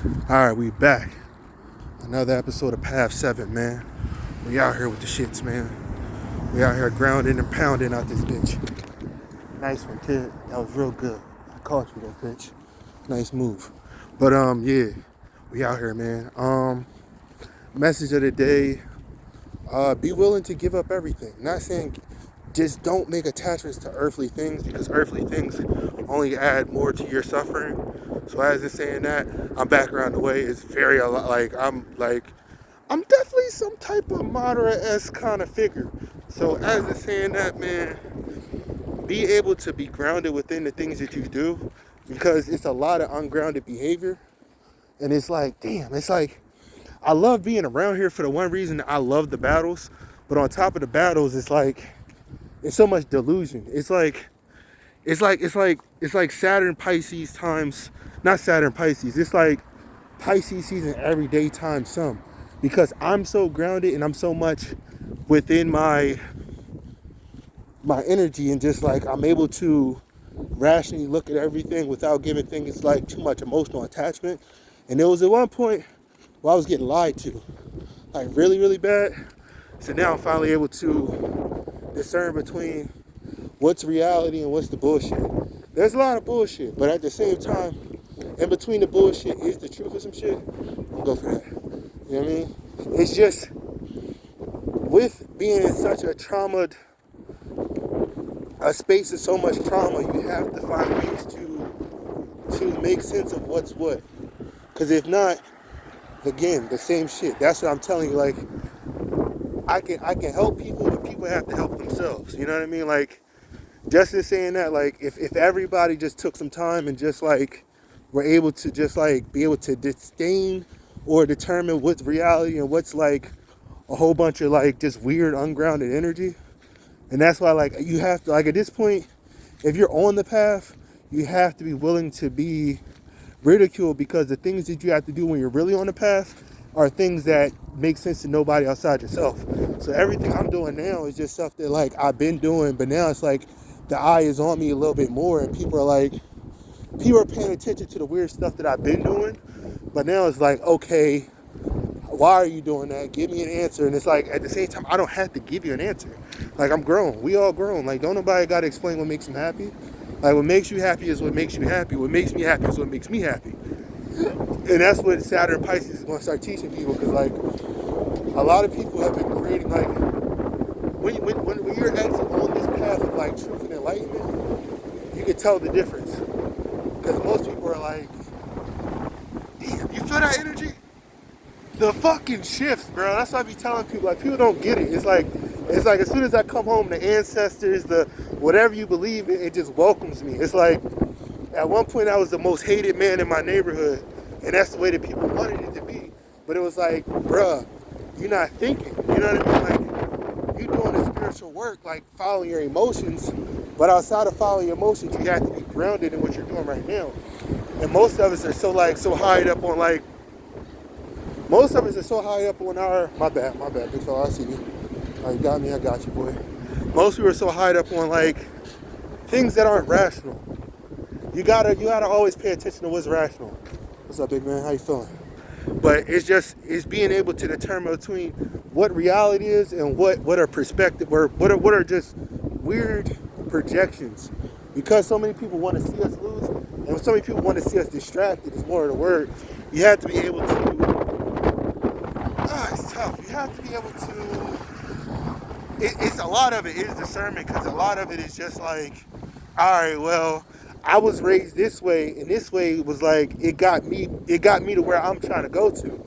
Alright, we back. Another episode of Path 7, man. We out here with the shits, man. We out here grounding and pounding out this bitch. Nice one, kid. That was real good. I caught you that bitch. Nice move. But yeah. We out here, man. Message of the day. Be willing to give up everything. Not saying just don't make attachments to earthly things, because earthly things only add more to your suffering. So as it's saying that, I'm back around the way. It's very I'm definitely some type of moderate-esque kind of figure. So as it's saying that, man, be able to be grounded within the things that you do, because it's a lot of ungrounded behavior. And it's like, damn, it's like, I love being around here for the one reason I love the battles. But on top of the battles, it's so much delusion. It's like Saturn Pisces times, not Saturn Pisces. It's like Pisces season every day times some, because I'm so grounded and I'm so much within my energy, and just like I'm able to rationally look at everything without giving things like too much emotional attachment. And there was at one point where I was getting lied to, like really, really bad. So now I'm finally able to discern between what's reality and what's the bullshit. There's a lot of bullshit, but at the same time, in between the bullshit is the truth of some shit. I'll go for that. You know what I mean? It's just, with being in such a space of so much trauma, you have to find ways to make sense of what's what. Because if not, again, the same shit. That's what I'm telling you. Like, I can help people, but people have to help themselves. You know what I mean? Like, just in saying that, like, if everybody just took some time and just like were able to just like be able to disdain or determine what's reality and what's like a whole bunch of like just weird ungrounded energy. And that's why, like, you have to, like, at this point, if you're on the path, you have to be willing to be ridiculed, because the things that you have to do when you're really on the path are things that make sense to nobody outside yourself. So everything I'm doing now is just stuff that like I've been doing, but now it's like the eye is on me a little bit more, and people are paying attention to the weird stuff that I've been doing. But now it's like, okay, why are you doing that? Give me an answer. And it's like, at the same time, I don't have to give you an answer. Like, I'm grown. We all grown. Like, don't nobody got to explain what makes them happy. Like, what makes you happy is what makes you happy. What makes me happy is what makes me happy. And that's what Saturn Pisces is going to start teaching people, because, like, a lot of people have been creating, like, when you're actually on this path of, like, truth and enlightenment, you can tell the difference. Because most people are like, damn, you feel that energy? The fucking shifts, bro. That's what I be telling people. Like, people don't get it. It's like as soon as I come home, the ancestors, the whatever you believe in, it just welcomes me. It's like, at one point I was the most hated man in my neighborhood, and that's the way that people wanted it to be. But it was like, bruh, you're not thinking. You know what I mean? Like, you doing the spiritual work, like following your emotions, but outside of following your emotions, you have to be grounded in what you're doing right now. And most of us are so high up on like. Most of us are so high up on our, my bad, big fella, I see you. You got me, I got you, boy. Most people are so high up on like things that aren't rational. You gotta always pay attention to what's rational. What's up, big man? How you feeling? But it's being able to determine between what reality is and what are perspective, or what are just weird projections. Because so many people want to see us lose, and so many people want to see us distracted, is more of the word. You have to be able to. It's tough. You have to be able to. It's a lot of it is discernment, because a lot of it is just like, all right, well, I was raised this way, and this way was like it got me to where I'm trying to go to.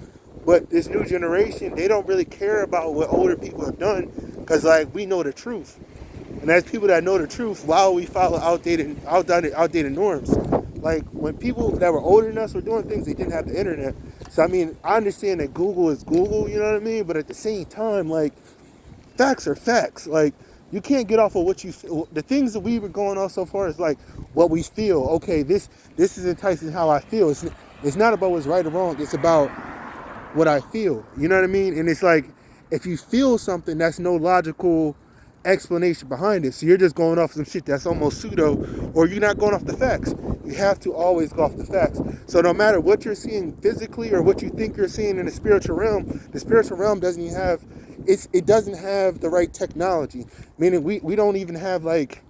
But this new generation, they don't really care about what older people have done, because like we know the truth. And as people that know the truth, why would we follow outdated norms? Like, when people that were older than us were doing things, they didn't have the internet. So I mean, I understand that Google is Google, you know what I mean? But at the same time, like, facts are facts. Like, you can't get off of what you feel. The things that we were going on so far is like what we feel. Okay, this is enticing how I feel. It's not about what's right or wrong. It's about what I feel. You know what I mean? And it's like, if you feel something, that's no logical explanation behind it. So you're just going off some shit that's almost pseudo, or you're not going off the facts. You have to always go off the facts. So no matter what you're seeing physically or what you think you're seeing in the spiritual realm doesn't even have it doesn't have the right technology. Meaning we don't even have like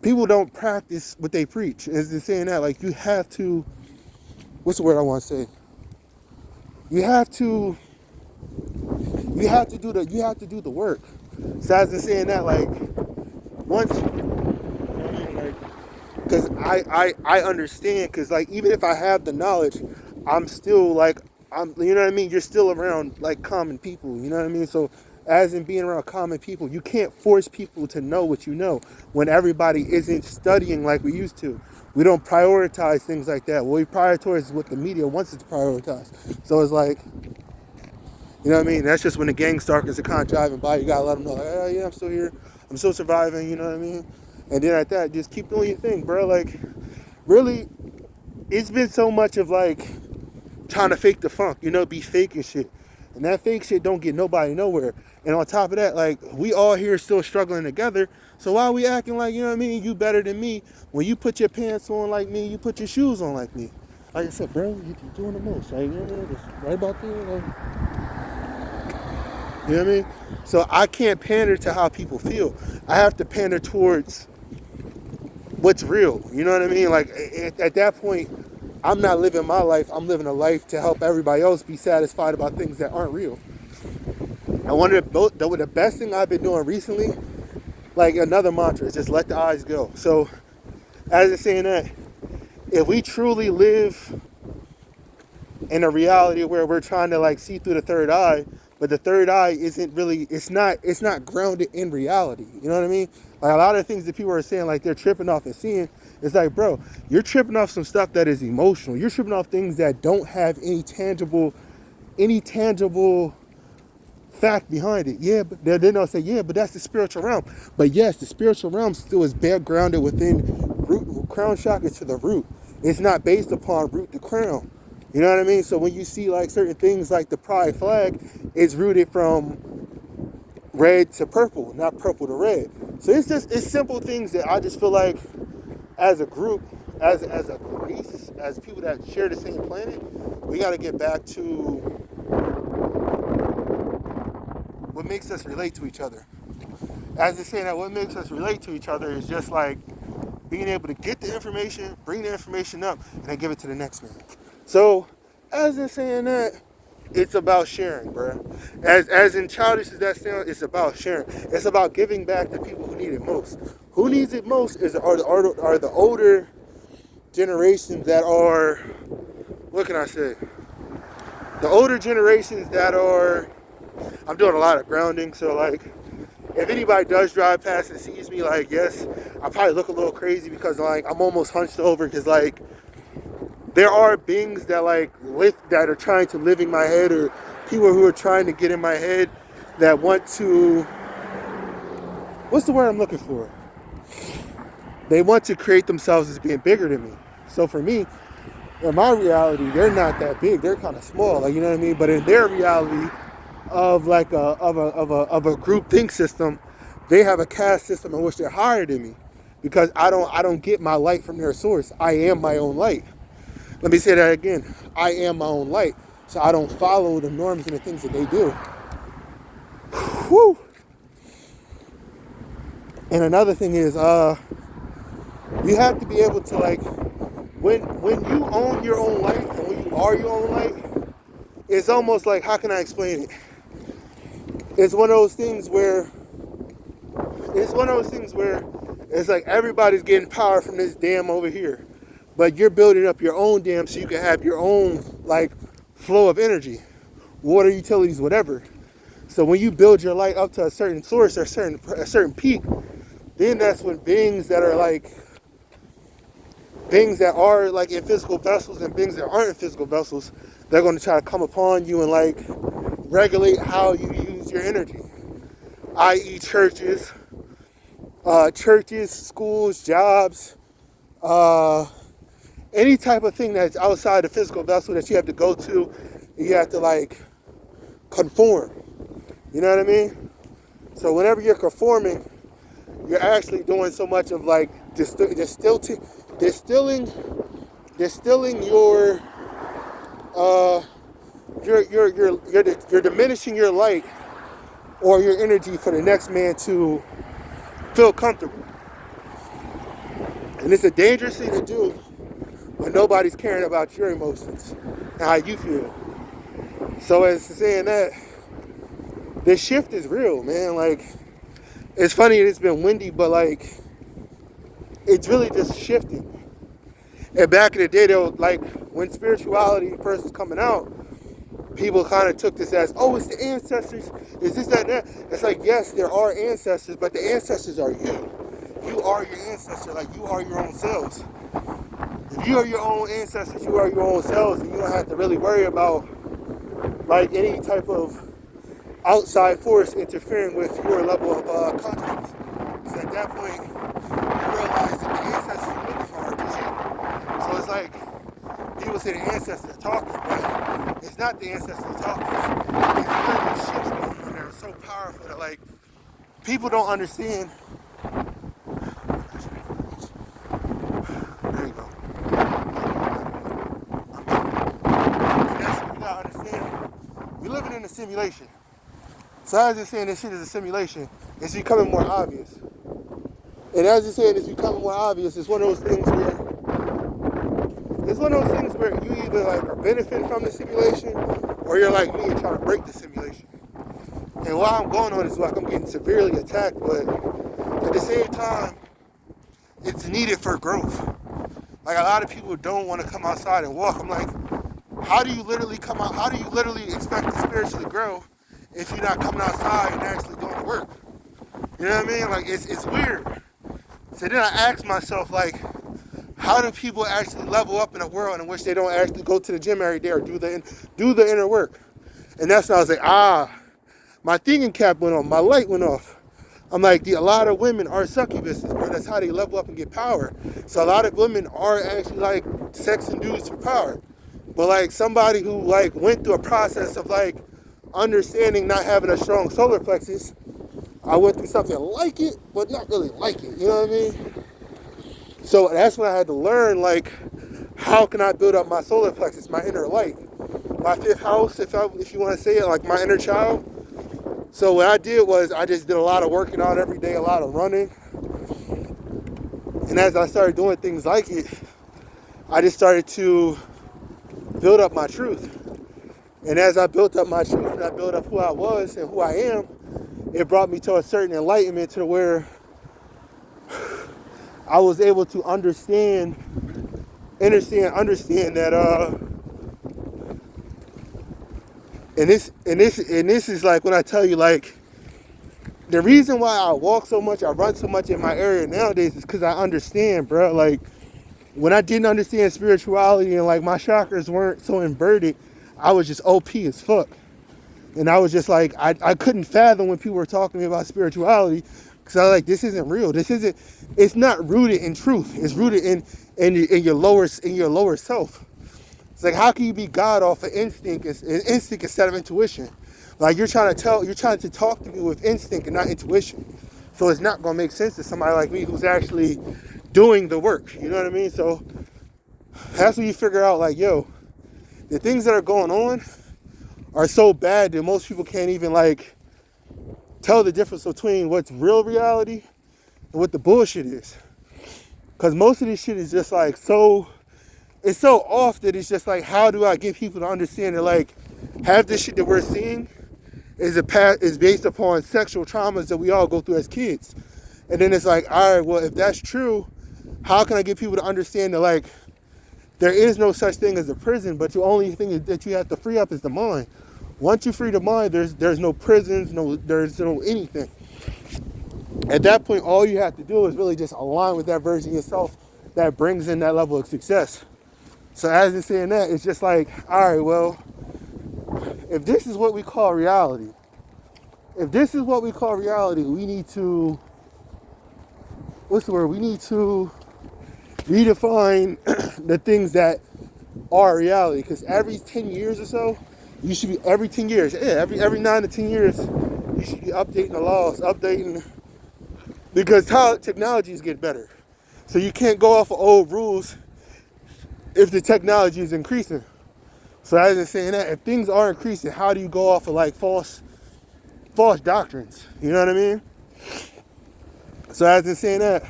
people don't practice what they preach. Is it saying that like you have to what's the word I want to say? You have to you have to do the work. So as in saying that like once like because I understand because like even if I have the knowledge, I'm still like you know what I mean, you're still around like common people, you know what I mean? So as in being around common people, you can't force people to know what you know when everybody isn't studying like we used to. We don't prioritize things like that. What we prioritize is what the media wants us to prioritize. So it's like, you know what I mean? That's just when the gang starts kind of driving by, you gotta let them know, like, oh yeah, I'm still here, I'm still surviving, you know what I mean? And then at that, just keep doing your thing, bro. Like, really, it's been so much of like trying to fake the funk, you know, be fake and shit. And that fake shit don't get nobody nowhere. And on top of that, like, we all here still struggling together. So why are we acting like, you know what I mean, you better than me? When you put your pants on like me, you put your shoes on like me. Like I said, bro, you're doing the most, right? You know, just right about there, like, you know what I mean? So I can't pander to how people feel. I have to pander towards what's real. You know what I mean? Like at that point, I'm not living my life. I'm living a life to help everybody else be satisfied about things that aren't real. And one of the best thing I've been doing recently, like another mantra, is just let the eyes go. So as it's saying that, if we truly live in a reality where we're trying to like see through the third eye, but the third eye isn't really, it's not grounded in reality. You know what I mean? Like a lot of things that people are saying, like they're tripping off and seeing, it's like, bro, you're tripping off some stuff that is emotional. You're tripping off things that don't have any tangible fact behind it. Yeah, but then they'll say, yeah, but that's the spiritual realm. But yes, the spiritual realm still is bare grounded within crown chakra to the root. It's not based upon root to crown. You know what I mean? So when you see like certain things like the pride flag, it's rooted from red to purple, not purple to red. So it's simple things that I just feel like as a group, as a race, as people that share the same planet, we got to get back to what makes us relate to each other. As they're saying that what makes us relate to each other is just like being able to get the information, bring the information up, and then give it to the next man. So, as they're saying that, it's about sharing, bro. As in childish as that sounds, it's about sharing. It's about giving back to people who need it most. Who needs it most are the older generations that are, what can I say? The older generations that are, I'm doing a lot of grounding, so like, if anybody does drive past and sees me, like, yes, I probably look a little crazy because like I'm almost hunched over because like there are beings that like that are trying to live in my head, or people who are trying to get in my head that want to, what's the word I'm looking for? They want to create themselves as being bigger than me. So for me, in my reality, they're not that big. They're kind of small, like, you know what I mean? But in their reality of like of a group think system, they have a caste system in which they're higher than me because I don't get my light from their source. I am my own light. Let me say that again. I am my own light. So I don't follow the norms and the things that they do. Whew. And another thing is, you have to be able to like, when you own your own light and when you are your own light, it's almost like, how can I explain it? It's one of those things where it's like everybody's getting power from this dam over here, but you're building up your own dam so you can have your own like flow of energy, water, utilities, whatever. So when you build your light up to a certain source or a certain peak, then that's when beings that are like in physical vessels and beings that aren't in physical vessels, they're going to try to come upon you and like regulate how you use your energy, i.e. churches, schools, jobs, any type of thing that's outside the physical vessel that you have to go to, you have to like conform. You know what I mean? So whenever you're conforming, you're actually doing so much of like distilting. distilling distilling uh you're diminishing your light or your energy for the next man to feel comfortable. And it's a dangerous thing to do when nobody's caring about your emotions and how you feel. So as saying that, this shift is real, man. Like, it's funny, it's been windy, but like, it's really just shifting. And back in the day, though, like, when spirituality first was coming out, people kind of took this as, oh, it's the ancestors, is this, that, and that. It's like, yes, there are ancestors, but the ancestors are you. You are your ancestor, like, you are your own selves. If you are your own ancestors, you are your own selves, and you don't have to really worry about, like, any type of outside force interfering with your level of consciousness. Because at that point, you realize that the ancestors you're looking for are just you. So it's like, people say the ancestors talking, but it's not the ancestors talking. It's literally shifts going on there. It's so powerful that, like, people don't understand. There you go. And that's what you gotta understand. We're living in a simulation. So as you're saying this shit is a simulation, it's becoming more obvious. And as you're saying it's becoming more obvious, it's one of those things where you either like are benefiting from the simulation or you're like me and trying to break the simulation. And while I'm going on is like I'm getting severely attacked, but at the same time, it's needed for growth. Like a lot of people don't want to come outside and walk. I'm like, how do you literally come out? How do you literally expect to spiritually grow if you're not coming outside and actually going to work? You know what I mean? Like, it's weird. So then I ask myself, like, how do people actually level up in a world in which they don't actually go to the gym every day or do the inner work? And that's when I was like, my thinking cap went on, my light went off. I'm like, a lot of women are succubuses, bro. That's how they level up and get power. So a lot of women are actually like sexing dudes for power. But like somebody who like went through a process of like understanding not having a strong solar plexus, I went through something like it, but not really like it. You know what I mean? So that's when I had to learn, like, how can I build up my solar plexus, my inner light, my fifth house, if you want to say it, like my inner child. So what I did was I just did a lot of working out every day, a lot of running. And as I started doing things like it, I just started to build up my truth. And as I built up my truth and I built up who I was and who I am, it brought me to a certain enlightenment to where I was able to understand that and this is like when I tell you, like, the reason why I walk so much, I run so much in my area nowadays is because I understand, bro. Like, when I didn't understand spirituality and like my chakras weren't so inverted, I was just OP as fuck. And I was just like, I couldn't fathom when people were talking to me about spirituality, because I was like, this isn't real. It's not rooted in truth. It's rooted in your lower self. It's like, how can you be God off of instinct instead of intuition? Like, you're trying to talk to me with instinct and not intuition. So it's not gonna make sense to somebody like me who's actually doing the work. You know what I mean? So that's when you figure out, like, yo, the things that are going on are so bad that most people can't even like tell the difference between what's real reality and what the bullshit is. Because most of this shit is just like it's so off that it's just like, how do I get people to understand that, like, half this shit that we're seeing is based upon sexual traumas that we all go through as kids. And then it's like, all right, well, if that's true, how can I get people to understand that, like, there is no such thing as a prison, but the only thing that you have to free up is the mind. Once you free the mind, there's no prisons, there's no anything. At that point, all you have to do is really just align with that version of yourself that brings in that level of success. So as it's saying that, it's just like, all right, well, if this is what we call reality, we need to, we need to redefine the things that are reality. Because every 10 years or so, you should be, every 9 to 10 years, you should be updating the laws, because how technologies get better. So you can't go off of old rules if the technology is increasing. So as in saying that, if things are increasing, how do you go off of like false doctrines? You know what I mean? So as in saying that,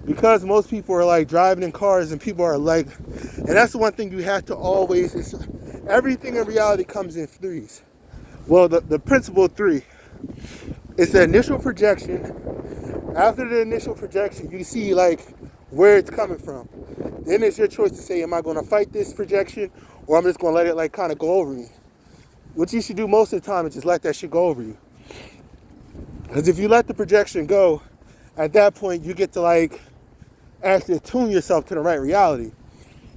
because most people are like driving in cars and people are like, and that's the one thing you have to always, everything in reality comes in threes. Well, the principle three, it's the initial projection. After the initial projection, you see like where it's coming from. Then it's your choice to say, am I going to fight this projection, or I'm just going to let it like kind of go over me? What you should do most of the time is just let that shit go over you. Because if you let the projection go, at that point you get to like actually attune yourself to the right reality.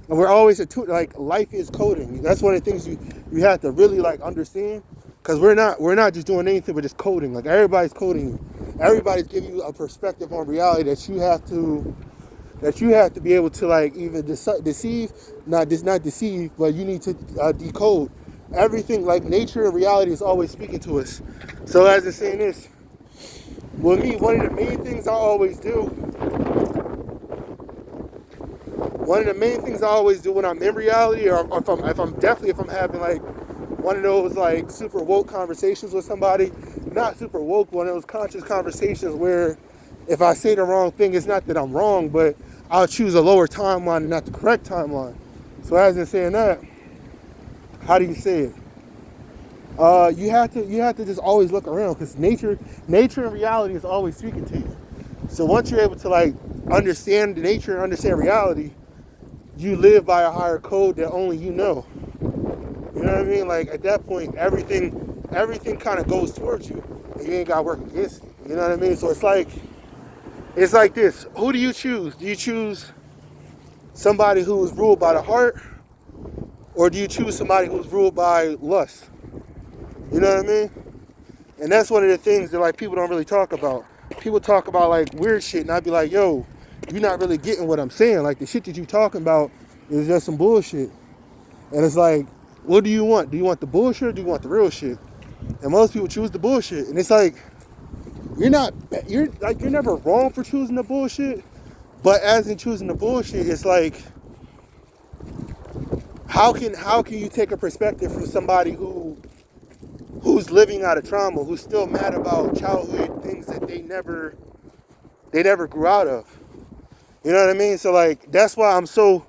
And we're always attuned, like life is coding. That's one of the things you have to really like understand. Because we're not just doing anything but just coding. Like everybody's coding you. Everybody's giving you a perspective on reality that you have to be able to like even deceive, not deceive, but you need to decode everything. Like nature and reality is always speaking to us. So as I'm saying this, with me, one of the main things I always do when I'm in reality, or if I'm having like one of those like super woke conversations with somebody, not super woke, one of those conscious conversations where if I say the wrong thing, it's not that I'm wrong, but I'll choose a lower timeline and not the correct timeline. So as in saying that, how do you say it? You have to just always look around, because nature and reality is always speaking to you. So once you're able to like understand the nature and understand reality, you live by a higher code that only you know. You know what I mean? Like at that point, everything kind of goes towards you, and you ain't got to work against it. You know what I mean? So it's like this. Who do you choose? Do you choose somebody who is ruled by the heart, or do you choose somebody who's ruled by lust? You know what I mean? And that's one of the things that like people don't really talk about. People talk about like weird shit, and I'd be like, yo, you're not really getting what I'm saying. Like the shit that you talking about is just some bullshit. And it's like, what do you want? Do you want the bullshit, or do you want the real shit? And most people choose the bullshit. And it's like, you're never wrong for choosing the bullshit. But as in choosing the bullshit, it's like, how can you take a perspective from somebody who's living out of trauma, who's still mad about childhood things that they never grew out of? You know what I mean? So like that's why I'm so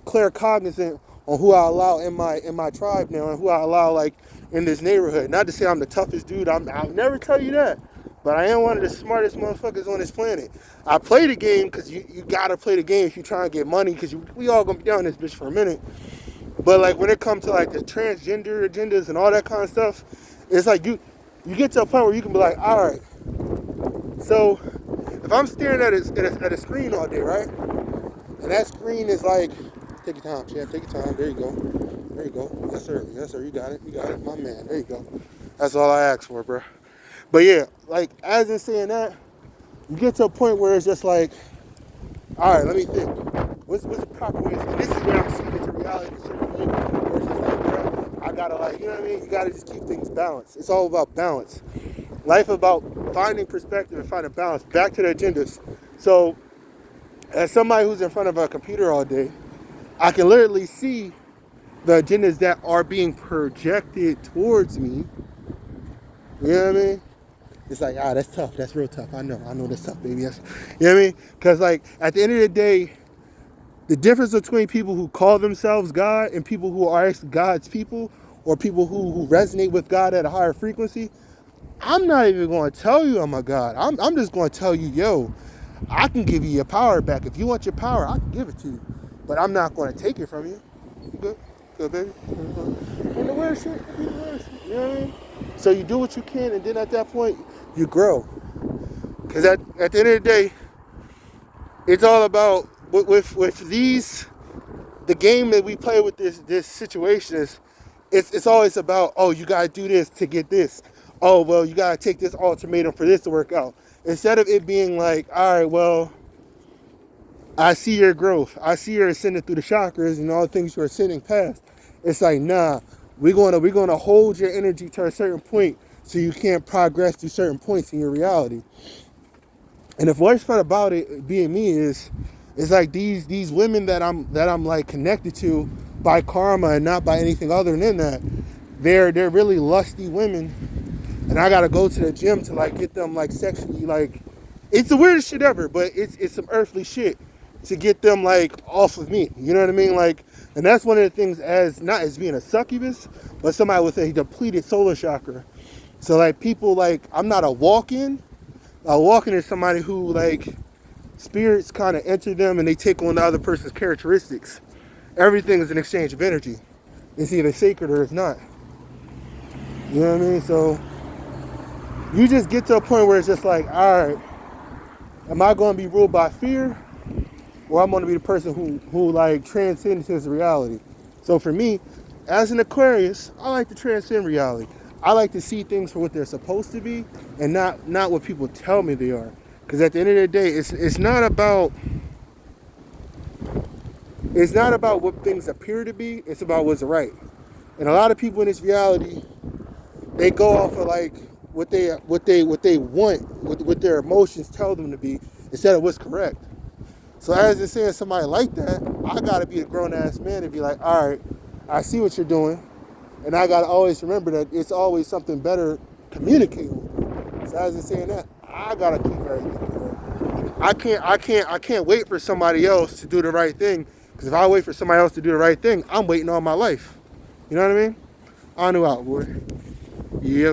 clear cognizant on who I allow in my tribe now, and who I allow like in this neighborhood. Not to say I'm the toughest dude. I'll never tell you that. But I am one of the smartest motherfuckers on this planet. I play the game because you gotta play the game if you try and get money, because we all gonna be down this bitch for a minute. But like when it comes to like the transgender agendas and all that kind of stuff, it's like you get to a point where you can be like, all right, so if I'm staring at a screen all day, right? And that screen is like, take your time, champ, take your time. There you go. There you go. Yes, sir. Yes, sir. You got it. My man. There you go. That's all I asked for, bro. But yeah, like as in saying that, you get to a point where it's just like, all right, let me think. What's the proper way? And this is where I'm seeing into reality, a certain point where it's just like, bro, I gotta like, you know what I mean? You gotta just keep things balanced. It's all about balance. Life about finding perspective and finding balance. Back to the agendas. So, as somebody who's in front of a computer all day, I can literally see the agendas that are being projected towards me. You know what I mean? It's like, that's tough. That's real tough. I know that's tough, baby. That's, you know what I mean? Because like at the end of the day, the difference between people who call themselves God and people who are actually God's people, or people who resonate with God at a higher frequency, I'm not even going to tell you I'm a God. I'm just going to tell you, yo, I can give you your power back. If you want your power, I can give it to you. But I'm not going to take it from you. You good? Good, baby? And the weird shit, you know what I mean? So you do what you can, and then at that point, you grow. Because at the end of the day, it's all about, with these, the game that we play with this situation is, it's always about, oh, you got to do this to get this. Oh, well, you got to take this ultimatum for this to work out. Instead of it being like, all right, well, I see your growth. I see your ascending through the chakras and all the things you're ascending past. It's like, nah, we're gonna hold your energy to a certain point so you can't progress through certain points in your reality. And the worst part about it being me is like these women that I'm like connected to by karma and not by anything other than that. They're really lusty women, and I gotta go to the gym to like get them like sexually like. It's the weirdest shit ever, but it's some earthly shit to get them like off of me. You know what I mean? Like, and that's one of the things as not as being a succubus, but somebody with a depleted solar chakra. So like people like I'm not a walk-in. A walk-in is somebody who like spirits kind of enter them and they take on the other person's characteristics. Everything is an exchange of energy. It's either sacred or it's not. You know what I mean? So you just get to a point where it's just like, all right, am I going to be ruled by fear, or I'm going to be the person who like transcends his reality? So for me, as an Aquarius, I like to transcend reality. I like to see things for what they're supposed to be, and not what people tell me they are. Because at the end of the day, it's not about what things appear to be. It's about what's right. And a lot of people in this reality, they go off of like what they want, what their emotions tell them to be, instead of what's correct. So as it's saying somebody like that, I gotta be a grown ass man and be like, all right, I see what you're doing, and I gotta always remember that it's always something better communicating. So as it's saying that, I gotta keep everything correct. I can't wait for somebody else to do the right thing, because if I wait for somebody else to do the right thing, I'm waiting all my life. You know what I mean? On to out, boy. Yeah.